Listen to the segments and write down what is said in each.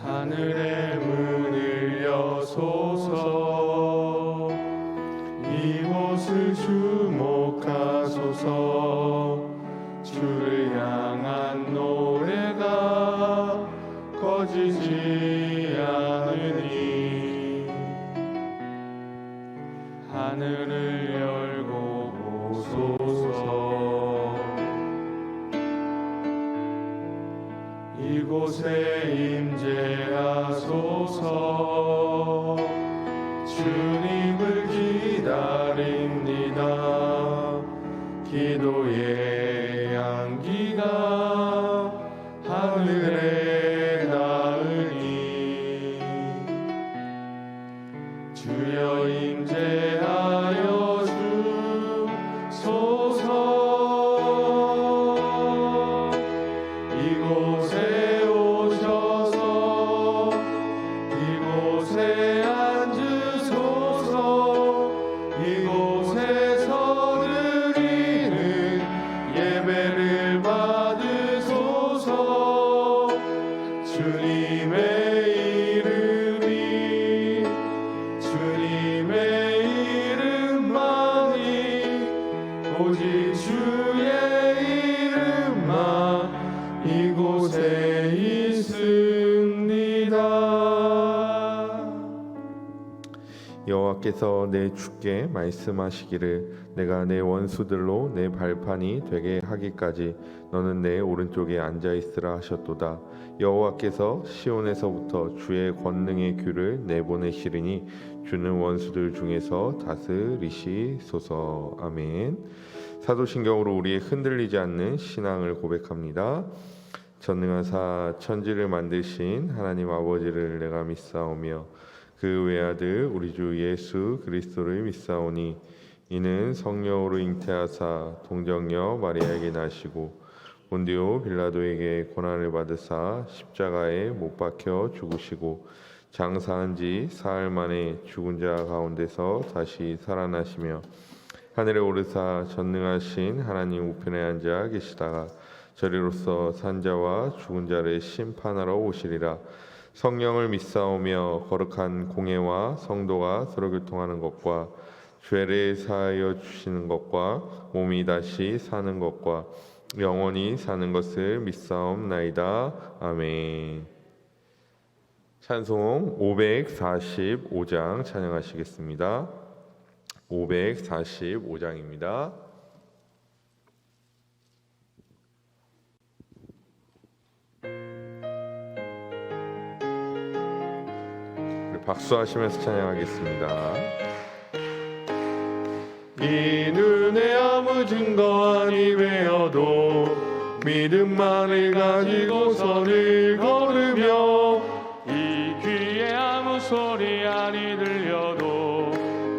하늘의 문을 여소서. 이곳을 주목하소서. 주를 향한 노래가 꺼지지 않으니 하늘을 열고 보소서. 이곳에 임재하소서. 주님을 기다립니다. 기도의 향기가 하늘에 닿으니 주여 임재하여 주소서. 이곳에 오셔서 이곳에 앉으소서. 이곳에서 드리는 예배를 받으소서. 주님의 이름이 주님의 이름만이 오직 주의 이름만 이곳에 있습니다. 여호와께서 내 주께 말씀하시기를 내가 내 원수들로 내 발판이 되게 하기까지 너는 내 오른쪽에 앉아 있으라 하셨도다. 여호와께서 시온에서부터 주의 권능의 규를 내보내시리니 주는 원수들 중에서 다스리시소서. 아멘. 사도신경으로 우리의 흔들리지 않는 신앙을 고백합니다. 전능하사 천지를 만드신 하나님 아버지를 내가 믿사오며 그 외아들 우리 주 예수 그리스도를 믿사오니 이는 성령으로 잉태하사 동정녀 마리아에게 나시고 본디오 빌라도에게 고난을 받으사 십자가에 못 박혀 죽으시고 장사한 지 사흘 만에 죽은 자 가운데서 다시 살아나시며 하늘에 오르사 전능하신 하나님 우편에 앉아 계시다가 저리로서 산자와 죽은 자를 심판하러 오시리라. 성령을 믿사오며 거룩한 공회와 성도가 서로 교통하는 것과 죄를 사하여 주시는 것과 몸이 다시 사는 것과 영원히 사는 것을 믿사옵나이다. 아멘. 찬송 545장 찬양하시겠습니다. 545장입니다. 박수하시면서 찬양하겠습니다. 이 눈에 아무 증거 아니 외어도 믿음만을 가지고 선을 걸으며 이 귀에 아무 소리 아니 들려도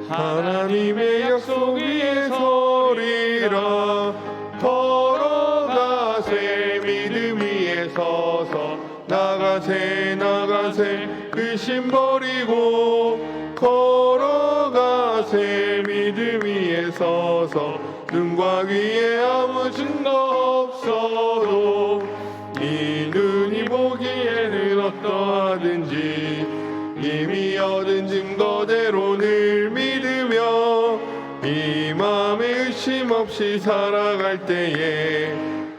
하나님의 약속 위에 서리라. 걸어가세 믿음 위에 서서 나가세 나가세 의심 버리고 걸어가세 믿음 위에 서서 눈과 귀에 아무 증거 없어도 이 눈이 보기에는 어떠하든지 이미 얻은 증거대로 늘 믿으며 이 마음에 의심 없이 살아갈 때에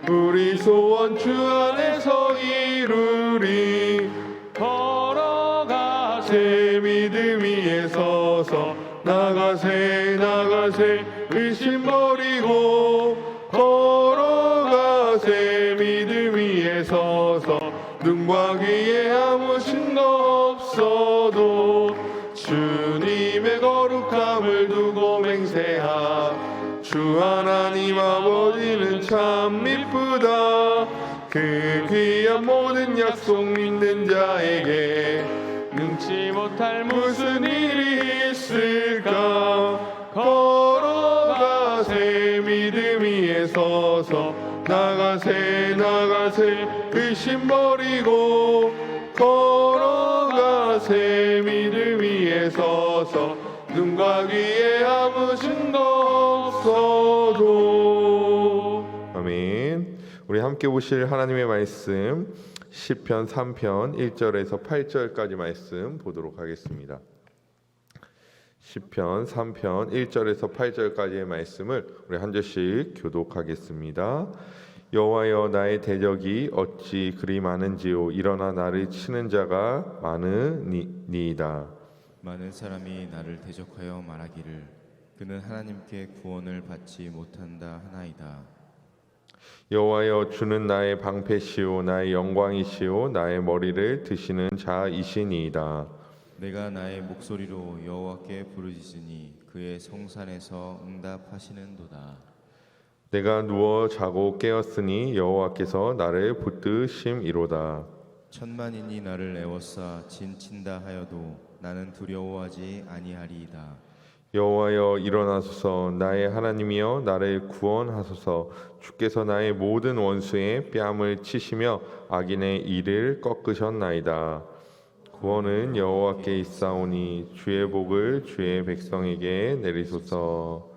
우리 소원 주 안에서 이루리. 걸어가세 믿음 위에 서서 나가세 나가세 의심 버리고 걸어가세 믿음 위에 서서 눈과 귀에 아무 증거 없어도 주님의 거룩함을 두고 맹세하. 주 하나님 아버지는 참 미쁘다. 그 귀한 모든 약속 믿는 자에게 능치 못할 무슨 일이 있을까. 걸어가세 믿음 위에 서서 나가세 나가세 의심 버리고 걸어가세 믿음 위에 서서 눈과 귀에 아무 증거 없어도. 아멘. 우리 함께 보실 하나님의 말씀 시편 3편 1절에서 8절까지 말씀 보도록 하겠습니다. 시편 3편 1절에서 8절까지의 말씀을 우리 한 절씩 교독하겠습니다. 여호와여, 나의 대적이 어찌 그리 많은지요. 일어나 나를 치는 자가 많으니이다. 많은 사람이 나를 대적하여 말하기를 그는 하나님께 구원을 받지 못한다 하나이다. 여호와여, 주는 나의 방패시오 나의 영광이시오 나의 머리를 드시는 자이시니이다. 내가 나의 목소리로 여호와께 부르짖으니 그의 성산에서 응답하시는도다. 내가 누워 자고 깨었으니 여호와께서 나를 붙드심이로다. 천만인이 나를 애워싸 진친다 하여도 나는 두려워하지 아니하리이다. 여호와여, 일어나소서. 나의 하나님이여, 나를 구원하소서. 주께서 나의 모든 원수의 뺨을 치시며 악인의 이를 꺾으셨나이다. 구원은 여호와께 있사오니 주의 복을 주의 백성에게 내리소서.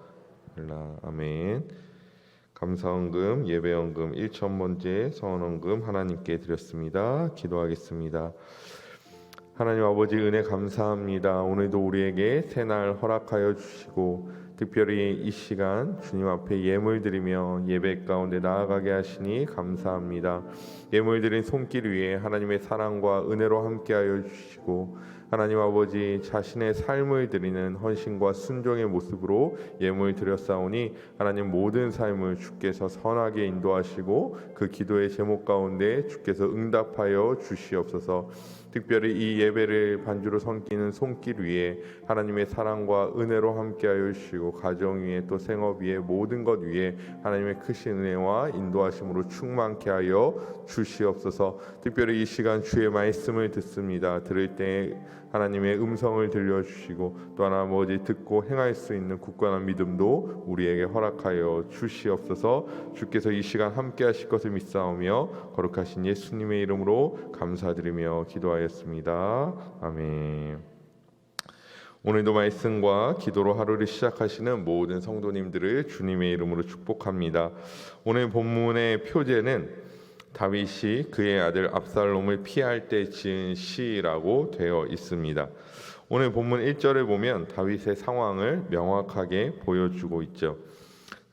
아멘. 감사헌금, 예배헌금 1,000번째 서원헌금 하나님께 드렸습니다. 기도하겠습니다. 하나님 아버지, 은혜 감사합니다. 오늘도 우리에게 새날 허락하여 주시고 특별히 이 시간 주님 앞에 예물 드리며 예배 가운데 나아가게 하시니 감사합니다. 예물 드린 손길 위에 하나님의 사랑과 은혜로 함께하여 주시고 하나님 아버지, 자신의 삶을 드리는 헌신과 순종의 모습으로 예물 드렸사오니 하나님 모든 삶을 주께서 선하게 인도하시고 그 기도의 제목 가운데 주께서 응답하여 주시옵소서. 특별히 이 예배를 반주로 섬기는 손길 위에 하나님의 사랑과 은혜로 함께하여 주시고 가정 위에 또 생업 위에 모든 것 위에 하나님의 크신 은혜와 인도하심으로 충만케 하여 주시옵소서. 특별히 이 시간 주의 말씀을 듣습니다. 들을 때 하나님의 음성을 들려주시고 또 하나 아버지 듣고 행할 수 있는 굳건한 믿음도 우리에게 허락하여 주시옵소서. 주께서 이 시간 함께 하실 것을 믿사오며 거룩하신 예수님의 이름으로 감사드리며 기도하였습니다. 아멘. 오늘도 말씀과 기도로 하루를 시작하시는 모든 성도님들을 주님의 이름으로 축복합니다. 오늘 본문의 표제는 다윗이 그의 아들 압살롬을 피할 때 지은 시라고 되어 있습니다. 오늘 본문 1절을 보면 다윗의 상황을 명확하게 보여주고 있죠.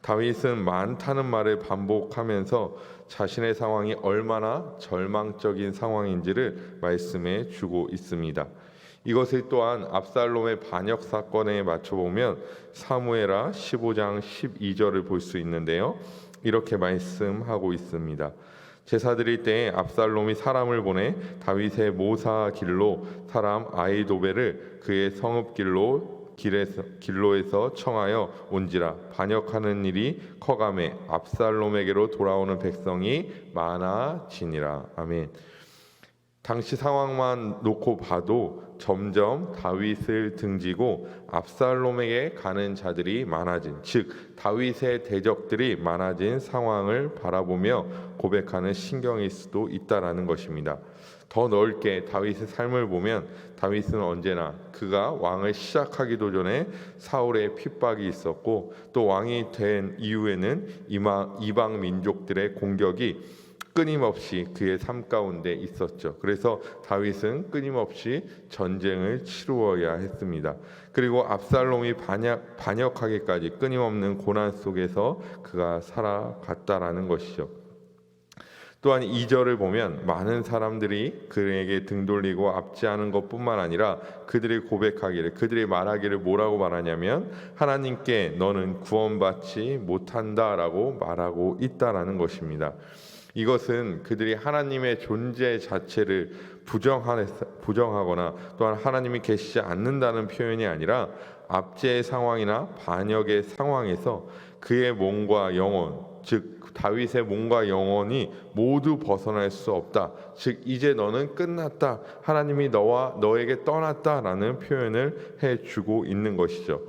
다윗은 많다는 말을 반복하면서 자신의 상황이 얼마나 절망적인 상황인지를 말씀해 주고 있습니다. 이것을 또한 압살롬의 반역 사건에 맞춰보면 사무엘하 15장 12절을 볼 수 있는데요. 이렇게 말씀하고 있습니다. 제사 드릴 때에 압살롬이 사람을 보내 다윗의 모사 길로 사람 아히도벨을 그의 성읍 길로에서 청하여 온지라 반역하는 일이 커가매 압살롬에게로 돌아오는 백성이 많아지니라. 아멘. 당시 상황만 놓고 봐도 점점 다윗을 등지고 압살롬에게 가는 자들이 많아진, 즉 다윗의 대적들이 많아진 상황을 바라보며 고백하는 신경일 수도 있다라는 것입니다. 더 넓게 다윗의 삶을 보면 다윗은 언제나 그가 왕을 시작하기도 전에 사울의 핍박이 있었고 또 왕이 된 이후에는 이방 민족들의 공격이 끊임없이 그의 삶 가운데 있었죠. 그래서 다윗은 끊임없이 전쟁을 치루어야 했습니다. 그리고 압살롬이 반역하기까지 끊임없는 고난 속에서 그가 살아갔다라는 것이죠. 또한 2절을 보면 많은 사람들이 그에게 등 돌리고 압제하는 것뿐만 아니라 그들이 고백하기를, 그들이 말하기를 뭐라고 말하냐면 하나님께 너는 구원받지 못한다라고 말하고 있다라는 것입니다. 이것은 그들이 하나님의 존재 자체를 부정하거나 또한 하나님이 계시지 않는다는 표현이 아니라 압제의 상황이나 반역의 상황에서 그의 몸과 영혼, 즉 다윗의 몸과 영혼이 모두 벗어날 수 없다. 즉 이제 너는 끝났다. 하나님이 너에게 떠났다라는 표현을 해주고 있는 것이죠.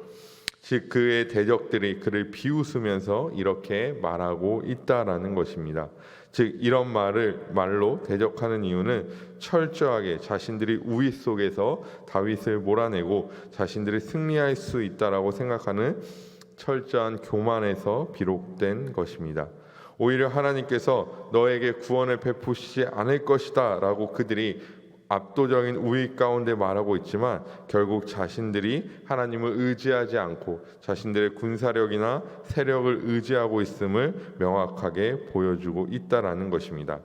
즉 그의 대적들이 그를 비웃으면서 이렇게 말하고 있다라는 것입니다. 즉 이런 말로 대적하는 이유는 철저하게 자신들이 우위 속에서 다윗을 몰아내고 자신들이 승리할 수 있다라고 생각하는 철저한 교만에서 비롯된 것입니다. 오히려 하나님께서 너에게 구원을 베푸시지 않을 것이다 라고 그들이 압도적인 우위 가운데 말하고 있지만 결국 자신들이 하나님을 의지하지 않고 자신들의 군사력이나 세력을 의지하고 있음을 명확하게 보여주고 있다라는 것입니다.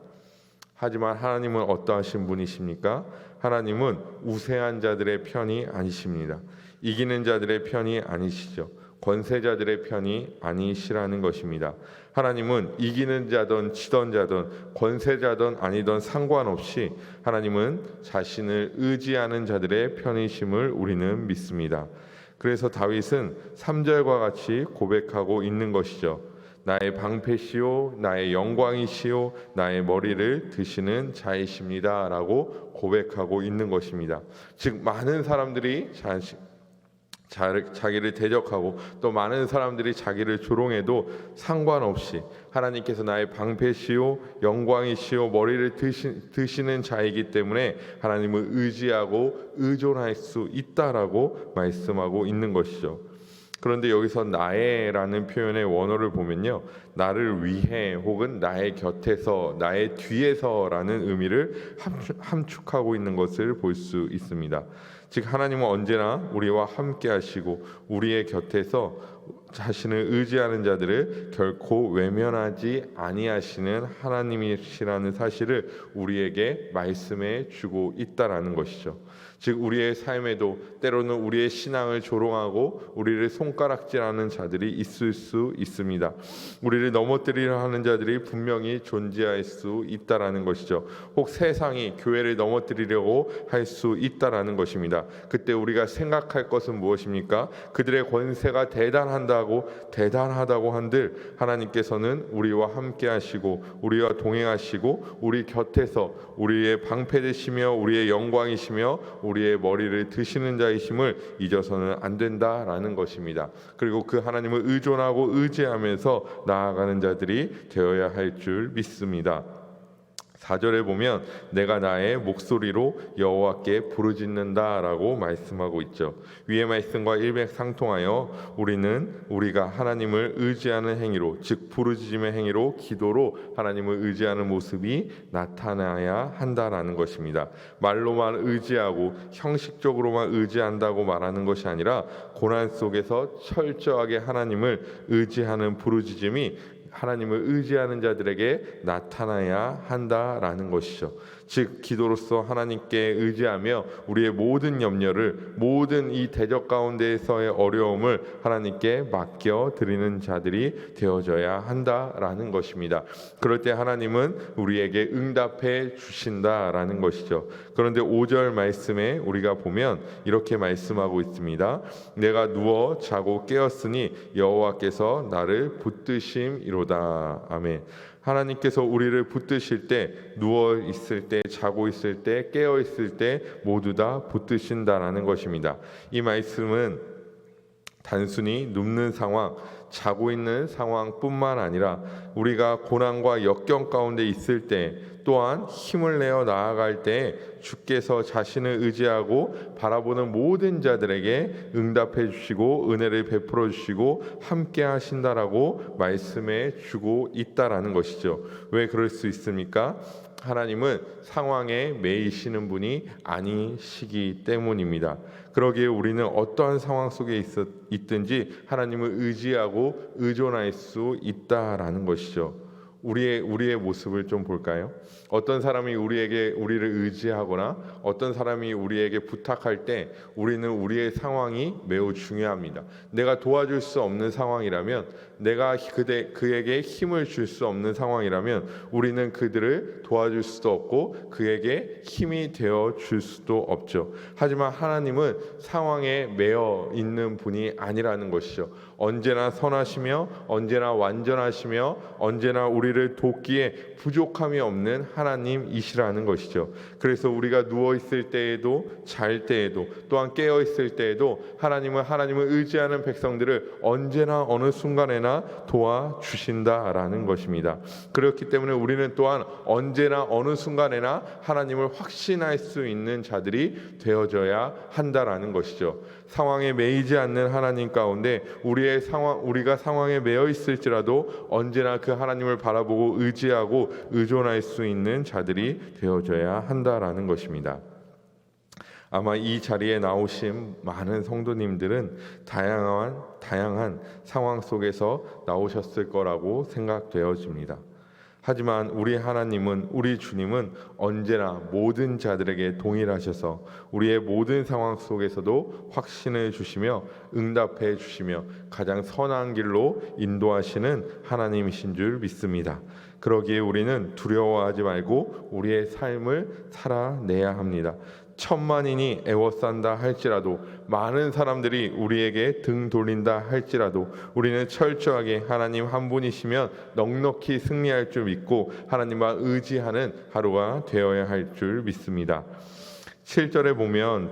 하지만 하나님은 어떠하신 분이십니까? 하나님은 우세한 자들의 편이 아니십니다. 이기는 자들의 편이 아니시죠. 권세자들의 편이 아니시라는 것입니다. 하나님은 이기는 자든 지던 자든 권세자든 아니든 상관없이 하나님은 자신을 의지하는 자들의 편이심을 우리는 믿습니다. 그래서 다윗은 3절과 같이 고백하고 있는 것이죠. 나의 방패시오 나의 영광이시오 나의 머리를 드시는 자이십니다 라고 고백하고 있는 것입니다. 즉 많은 사람들이 자기를 대적하고 또 많은 사람들이 자기를 조롱해도 상관없이 하나님께서 나의 방패시오 영광이시오 머리를 드시는 자이기 때문에 하나님을 의지하고 의존할 수 있다라고 말씀하고 있는 것이죠. 그런데 여기서 나의라는 표현의 원어를 보면요, 나를 위해 혹은 나의 곁에서 나의 뒤에서라는 의미를 함축하고 있는 것을 볼 수 있습니다. 즉 하나님은 언제나 우리와 함께 하시고 우리의 곁에서 자신을 의지하는 자들을 결코 외면하지 아니하시는 하나님이시라는 사실을 우리에게 말씀해 주고 있다라는 것이죠. 즉 우리의 삶에도 때로는 우리의 신앙을 조롱하고 우리를 손가락질하는 자들이 있을 수 있습니다. 우리를 넘어뜨리려 하는 자들이 분명히 존재할 수 있다라는 것이죠. 혹 세상이 교회를 넘어뜨리려고 할 수 있다라는 것입니다. 그때 우리가 생각할 것은 무엇입니까? 그들의 권세가 대단하다고 한들 하나님께서는 우리와 함께 하시고 우리와 동행하시고 우리 곁에서 우리의 방패 되시며 우리의 영광이시며 우리의 머리를 드시는 자이심을 잊어서는 안 된다라는 것입니다. 그리고 그 하나님을 의존하고 의지하면서 나아가는 자들이 되어야 할 줄 믿습니다. 4절에 보면 내가 나의 목소리로 여호와께 부르짖는다라고 말씀하고 있죠. 위의 말씀과 일맥상통하여 우리가 하나님을 의지하는 행위로, 즉 부르짖음의 행위로, 기도로 하나님을 의지하는 모습이 나타나야 한다라는 것입니다. 말로만 의지하고 형식적으로만 의지한다고 말하는 것이 아니라 고난 속에서 철저하게 하나님을 의지하는 부르짖음이 하나님을 의지하는 자들에게 나타나야 한다라는 것이죠. 즉 기도로서 하나님께 의지하며 우리의 모든 염려를, 모든 이 대적 가운데에서의 어려움을 하나님께 맡겨 드리는 자들이 되어져야 한다라는 것입니다. 그럴 때 하나님은 우리에게 응답해 주신다라는 것이죠. 그런데 5절 말씀에 우리가 보면 이렇게 말씀하고 있습니다. 내가 누워 자고 깨었으니 여호와께서 나를 붙드심이로다. 아멘. 하나님께서 우리를 붙드실 때, 누워 있을 때, 자고 있을 때, 깨어 있을 때 모두 다 붙드신다라는 것입니다. 이 말씀은 단순히 눕는 상황, 자고 있는 상황뿐만 아니라 우리가 고난과 역경 가운데 있을 때, 또한 힘을 내어 나아갈 때 주께서 자신을 의지하고 바라보는 모든 자들에게 응답해 주시고 은혜를 베풀어 주시고 함께 하신다라고 말씀해 주고 있다라는 것이죠. 왜 그럴 수 있습니까? 하나님은 상황에 매이시는 분이 아니시기 때문입니다. 그러기에 우리는 어떠한 상황 속에 있든지 하나님을 의지하고 의존할 수 있다라는 것이죠. 우리의 모습을 좀 볼까요? 어떤 사람이 우리를 의지하거나 어떤 사람이 우리에게 부탁할 때 우리는 우리의 상황이 매우 중요합니다. 내가 도와줄 수 없는 상황이라면, 내가 그에게 힘을 줄 수 없는 상황이라면 우리는 그들을 도와줄 수도 없고 그에게 힘이 되어 줄 수도 없죠. 하지만 하나님은 상황에 매여 있는 분이 아니라는 것이죠. 언제나 선하시며 언제나 완전하시며 언제나 우리를 돕기에 부족함이 없는 하나님이시라는 것이죠. 그래서 우리가 누워 있을 때에도 잘 때에도 또한 깨어 있을 때에도 하나님을 의지하는 백성들을 언제나 어느 순간에나 도와주신다라는 것입니다. 그렇기 때문에 우리는 또한 언제나 어느 순간에나 하나님을 확신할 수 있는 자들이 되어져야 한다라는 것이죠. 상황에 매이지 않는 하나님 가운데 우리가 상황에 매여 있을지라도 언제나 그 하나님을 바라보고 바라보고 의지하고 의존할 수 있는 자들이 되어줘야 한다라는 것입니다. 아마 이 자리에 나오신 많은 성도님들은 다양한 상황 속에서 나오셨을 거라고 생각되어집니다. 하지만 우리 하나님은, 우리 주님은 언제나 모든 자들에게 동일하셔서 우리의 모든 상황 속에서도 확신을 주시며 응답해 주시며 가장 선한 길로 인도하시는 하나님이신 줄 믿습니다. 그러기에 우리는 두려워하지 말고 우리의 삶을 살아내야 합니다. 천만인이 애워싼다 할지라도, 많은 사람들이 우리에게 등 돌린다 할지라도 우리는 철저하게 하나님 한 분이시면 넉넉히 승리할 줄 믿고 하나님만 의지하는 하루가 되어야 할 줄 믿습니다. 7절에 보면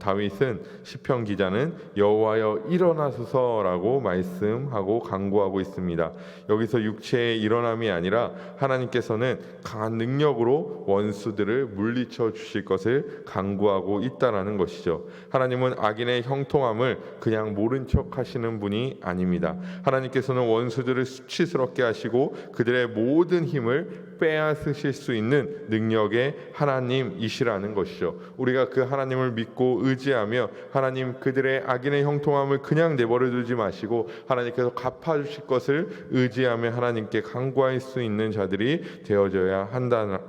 다윗은 시편 기자는 여호와여 일어나소서라고 말씀하고 간구하고 있습니다. 여기서 육체의 일어남이 아니라 하나님께서는 강한 능력으로 원수들을 물리쳐 주실 것을 간구하고 있다라는 것이죠. 하나님은 악인의 형통함을 그냥 모른 척 하시는 분이 아닙니다. 하나님께서는 원수들을 수치스럽게 하시고 그들의 모든 힘을 빼앗으실 수 있는 능력의 하나님이시라는 것이죠. 우리가 그 하나님을 믿고 의지하며 하나님 그들의 악인의 형통함을 그냥 내버려 두지 마시고 하나님께서 갚아주실 것을 의지하며 하나님께 간구할 수 있는 자들이 되어져야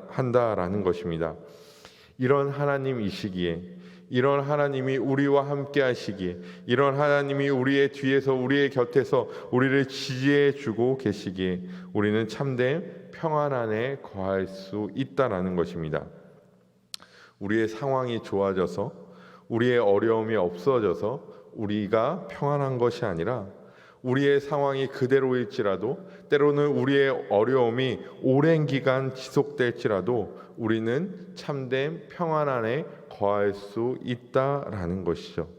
한다라는 것입니다. 이런 하나님이시기에, 이런 하나님이 우리와 함께 하시기에, 이런 하나님이 우리의 뒤에서 우리의 곁에서 우리를 지지해 주고 계시기에 우리는 참된 평안 안에 거할 수 있다라는 것입니다. 우리의 상황이 좋아져서, 우리의 어려움이 없어져서 우리가 평안한 것이 아니라 우리의 상황이 그대로일지라도, 때로는 우리의 어려움이 오랜 기간 지속될지라도 우리는 참된 평안 안에 거할 수 있다라는 것이죠.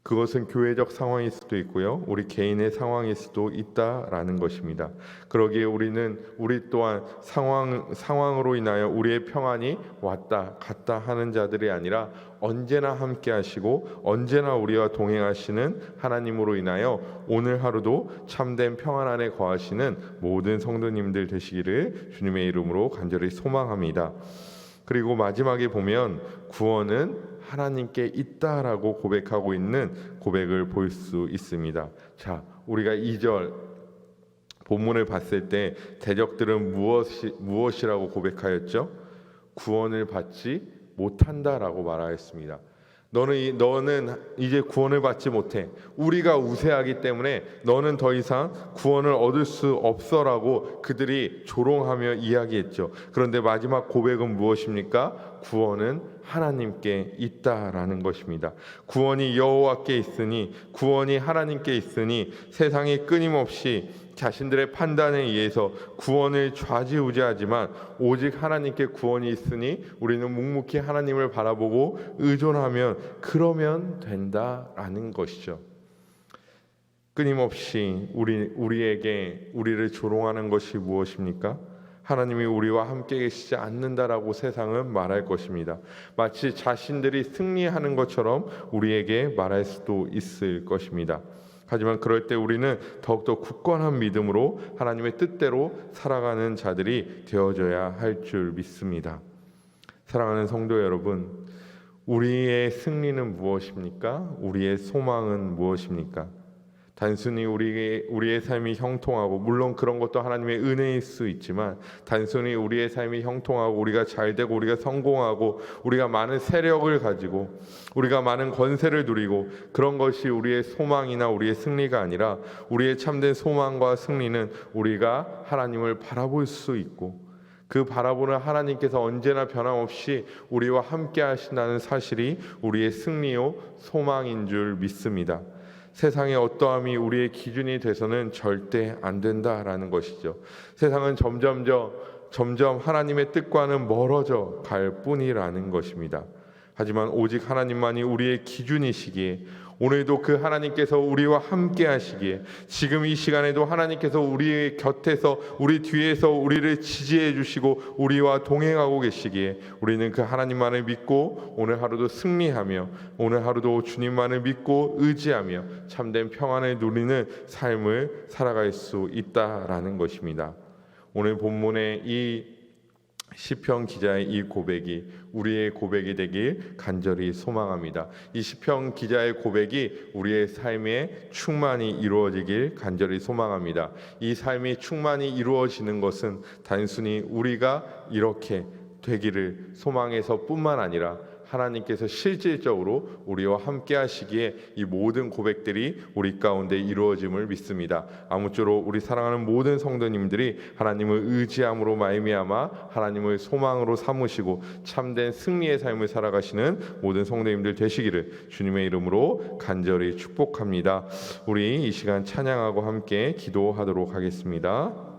그것은 교회적 상황일 수도 있고요, 우리 개인의 상황일 수도 있다라는 것입니다. 그러기에 우리 또한 상황으로 인하여 우리의 평안이 왔다 갔다 하는 자들이 아니라 언제나 함께 하시고 언제나 우리와 동행하시는 하나님으로 인하여 오늘 하루도 참된 평안 안에 거하시는 모든 성도님들 되시기를 주님의 이름으로 간절히 소망합니다. 그리고 마지막에 보면 구원은 하나님께 있다라고 고백하고 있는 고백을 볼 수 있습니다. 자, 우리가 2절 본문을 봤을 때 대적들은 무엇이라고 고백하였죠? 구원을 받지 못한다라고 말하였습니다. 너는 이제 구원을 받지 못해. 우리가 우세하기 때문에 너는 더 이상 구원을 얻을 수 없어라고 그들이 조롱하며 이야기했죠. 그런데 마지막 고백은 무엇입니까? 구원은 하나님께 있다라는 것입니다. 구원이 여호와께 있으니, 구원이 하나님께 있으니 세상이 끊임없이 자신들의 판단에 의해서 구원을 좌지우지하지만 오직 하나님께 구원이 있으니 우리는 묵묵히 하나님을 바라보고 의존하면 그러면 된다라는 것이죠. 끊임없이 우리를 조롱하는 것이 무엇입니까? 하나님이 우리와 함께 계시지 않는다라고 세상은 말할 것입니다. 마치 자신들이 승리하는 것처럼 우리에게 말할 수도 있을 것입니다. 하지만 그럴 때 우리는 더욱더 굳건한 믿음으로 하나님의 뜻대로 살아가는 자들이 되어져야 할 줄 믿습니다. 사랑하는 성도 여러분, 우리의 승리는 무엇입니까? 우리의 소망은 무엇입니까? 단순히 우리의 삶이 형통하고, 물론 그런 것도 하나님의 은혜일 수 있지만, 단순히 우리의 삶이 형통하고 우리가 잘되고 우리가 성공하고 우리가 많은 세력을 가지고 우리가 많은 권세를 누리고 그런 것이 우리의 소망이나 우리의 승리가 아니라, 우리의 참된 소망과 승리는 우리가 하나님을 바라볼 수 있고 그 바라보는 하나님께서 언제나 변함없이 우리와 함께 하신다는 사실이 우리의 승리요 소망인 줄 믿습니다. 세상의 어떠함이 우리의 기준이 돼서는 절대 안 된다라는 것이죠. 세상은 점점 하나님의 뜻과는 멀어져 갈 뿐이라는 것입니다. 하지만 오직 하나님만이 우리의 기준이시기에, 오늘도 그 하나님께서 우리와 함께 하시기에, 지금 이 시간에도 하나님께서 우리의 곁에서 우리 뒤에서 우리를 지지해 주시고 우리와 동행하고 계시기에 우리는 그 하나님만을 믿고 오늘 하루도 승리하며 오늘 하루도 주님만을 믿고 의지하며 참된 평안을 누리는 삶을 살아갈 수 있다라는 것입니다. 오늘 본문의 이 시편 기자의 이 고백이 우리의 고백이 되길 간절히 소망합니다. 이 시편 기자의 고백이 우리의 삶에 충만히 이루어지길 간절히 소망합니다. 이 삶이 충만히 이루어지는 것은 단순히 우리가 이렇게 되기를 소망해서 뿐만 아니라 하나님께서 실질적으로 우리와 함께 하시기에 이 모든 고백들이 우리 가운데 이루어짐을 믿습니다. 아무쪼록 우리 사랑하는 모든 성도님들이 하나님을 의지함으로 말미암아 하나님을 소망으로 삼으시고 참된 승리의 삶을 살아가시는 모든 성도님들 되시기를 주님의 이름으로 간절히 축복합니다. 우리 이 시간 찬양하고 함께 기도하도록 하겠습니다.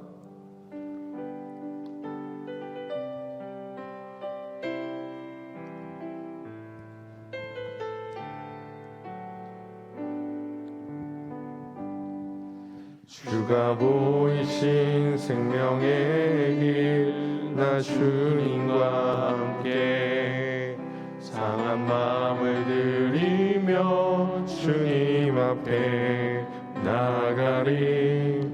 주가 보이신 생명의 길 나 주님과 함께 상한 마음을 들이며 주님 앞에 나가리.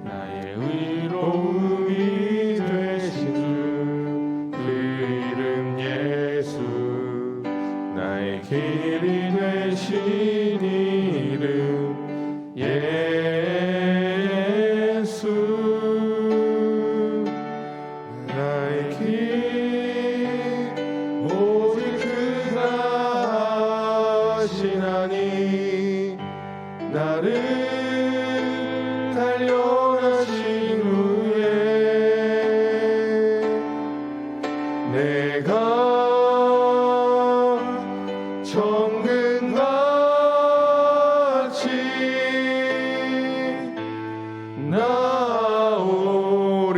나의 의로움이 되신 주 그 이름 예수, 나의 길이 되신 이름 예수. 나의 길 오직 그가 하시나니 나를 단련하신 후에 내가 정금같이 나오리.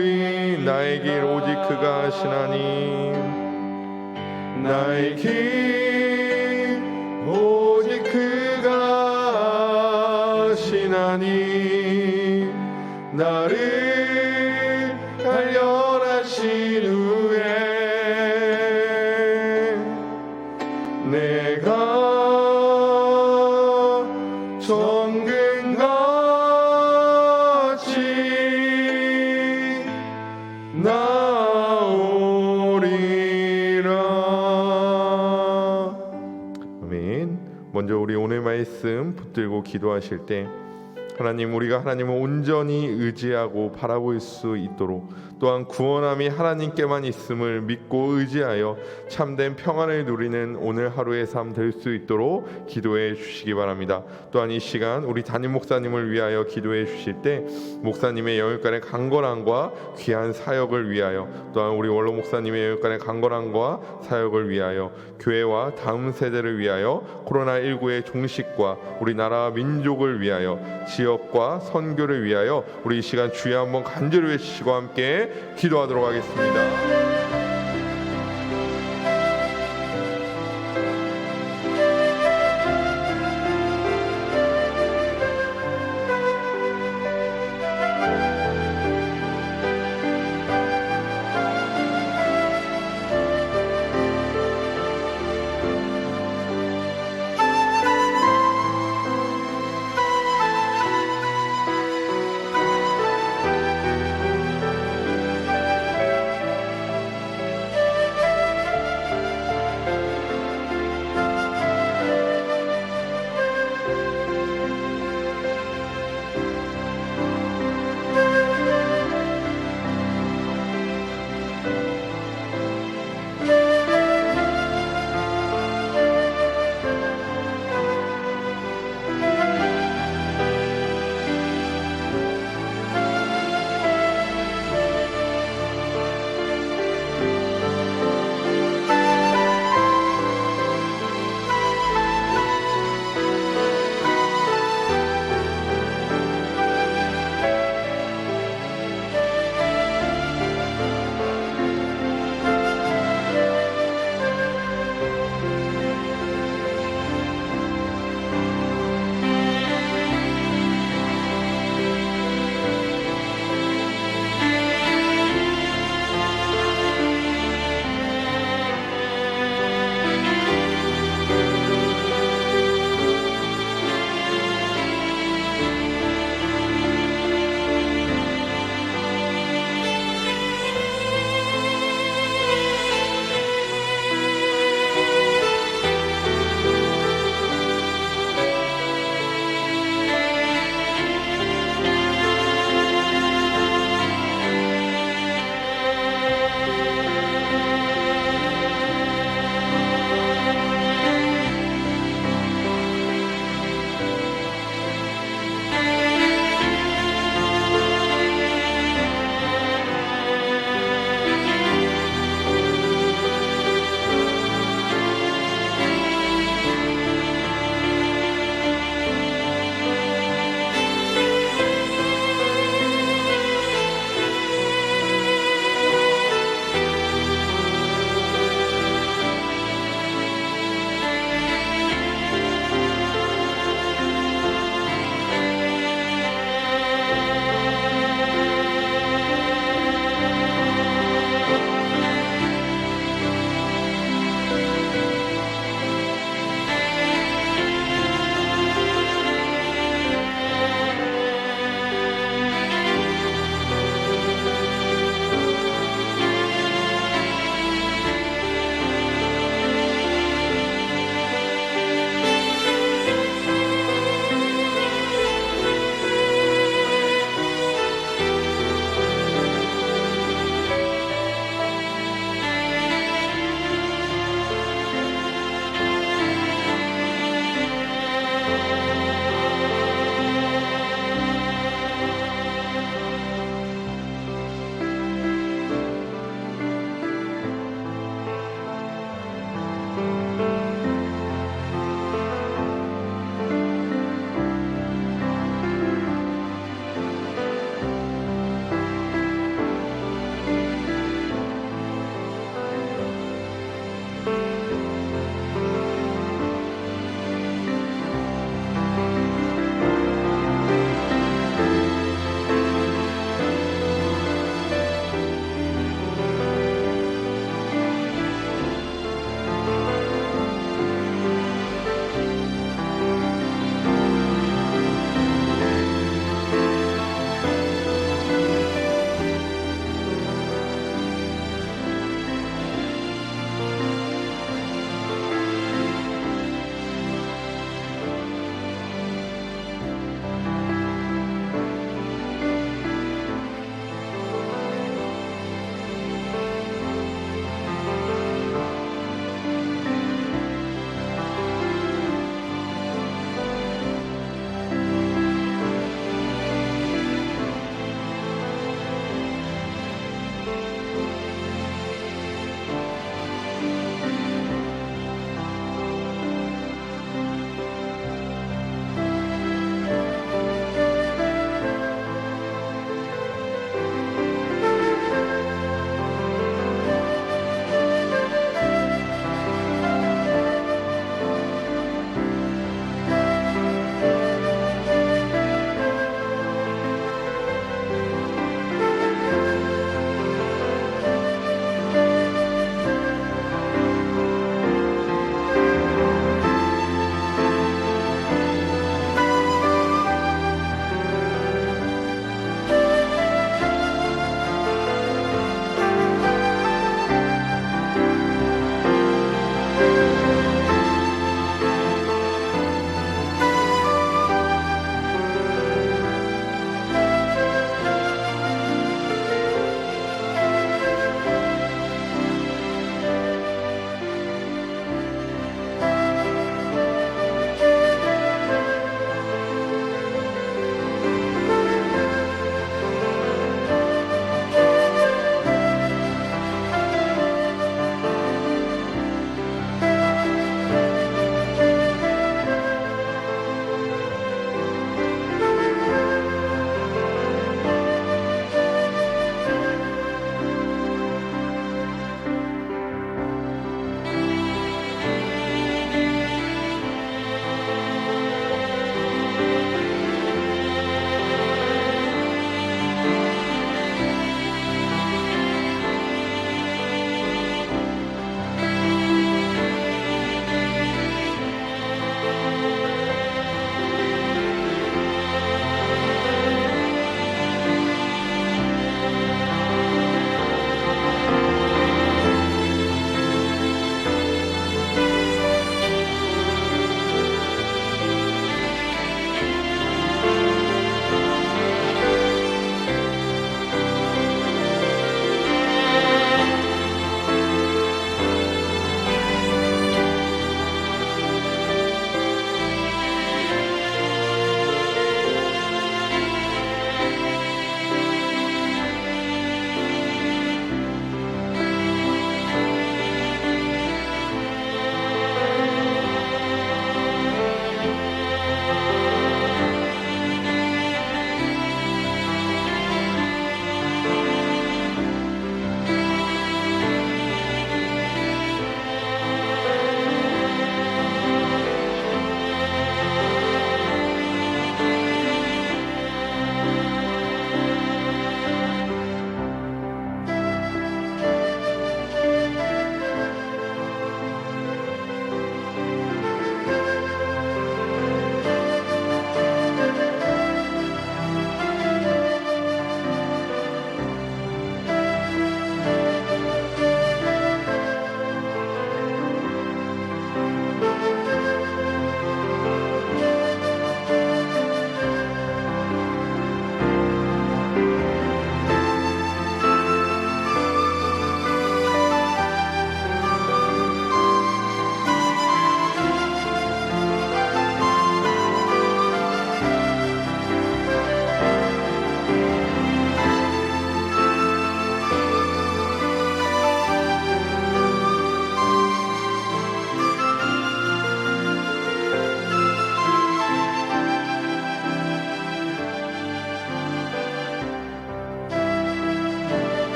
나의 길 오직 그가 하시나니 나의 길 오직 그가 하시나니 나를 단련하신 후에 내가 정금같이 나오리라. 아멘. 먼저 우리 오늘 말씀 붙들고 기도하실 때 하나님, 우리가 하나님을 온전히 의지하고 바라볼 수 있도록, 또한 구원함이 하나님께만 있음을 믿고 의지하여 참된 평안을 누리는 오늘 하루의 삶 될 수 있도록 기도해 주시기 바랍니다. 또한 이 시간 우리 담임 목사님을 위하여 기도해 주실 때 목사님의 영육간의 강건함과 귀한 사역을 위하여, 또한 우리 원로 목사님의 영육간의 강건함과 사역을 위하여, 교회와 다음 세대를 위하여, 코로나19의 종식과 우리나라 민족을 위하여, 지역과 선교를 위하여 우리 이 시간 주여 한번 간절히 외치시고 함께 기도하도록 하겠습니다.